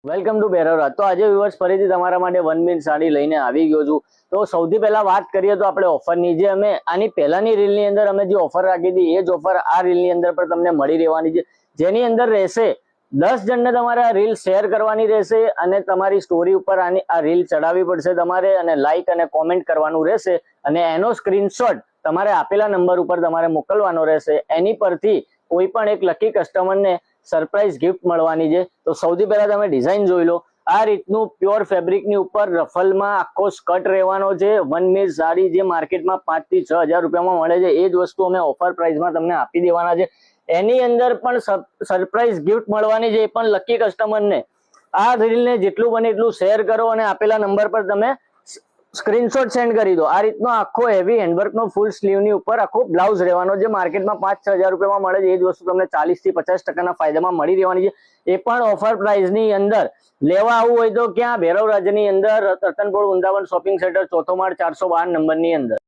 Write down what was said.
Welcome to બેરોરા. તો આજે viewers ફરીથી તમારા માટે 1 મિનિટ સાડી લઈને આવી ગયો છું. તો સૌથી પહેલા વાત કરીએ તો આપણે ઓફરની, જે અમે આની પહેલાની રીલની અંદર અમે જે ઓફર રાખી હતી એ જ ઓફર આ રીલની અંદર પણ તમને મળી રહેવાની છે, જેની અંદર રહેશે 10 જણને તમારે આ રીલ શેર કરવાની રહેશે અને તમારી સ્ટોરી ઉપર આ રીલ ચડાવવી પડશે તમારે, અને લાઈક અને કોમેન્ટ કરવાનું રહેશે અને એનો સ્ક્રીનશોટ તમારે આપેલા નંબર ઉપર તમારે મોકલવાનો રહેશે. એની પરથી કોઈ પણ એક લકી કસ્ટમરને સરપ્રાઈઝ ગિફ્ટ મળવાની છે. તો સૌથી પહેલા તમે ડિઝાઇન જોઈ લો. આ રીતનું પ્યોર ફેબ્રિકની ઉપર રફલમાં આખો સ્કર્ટ રહેવાનો છે. 1 મીટર સાડી જે માર્કેટમાં 5 થી 6 હજાર રૂપિયામાં મળે છે એ જ વસ્તુ અમે ઓફર પ્રાઇસમાં તમને આપી દેવાના છે. એની અંદર પણ સરપ્રાઈઝ ગિફ્ટ મળવાની છે, એ પણ લકી કસ્ટમરને. આ રીલને જેટલું બને એટલું શેર કરો અને આપેલા નંબર પર તમે સ્ક્રીનશોટ સેન્ડ કરી દો. આ રીતનો આખો હેવી હેન્ડવર્કનો ફૂલ સ્લીવની ઉપર આખો બ્લાઉઝ રહેવાનો, જે માર્કેટમાં 5-6 હજાર રૂપિયામાં મળે છે એ જ વસ્તુ તમને 40 થી 50% ફાયદામાં મળી રહેવાની છે. એ પણ ઓફર પ્રાઇસની અંદર. લેવા આવવું હોય તો ક્યાં? ભૈરવ રાજ્યની અંદર રતનપુર વૃંદાવન શોપિંગ સેન્ટર, ચોથો માળ, 452 નંબરની અંદર.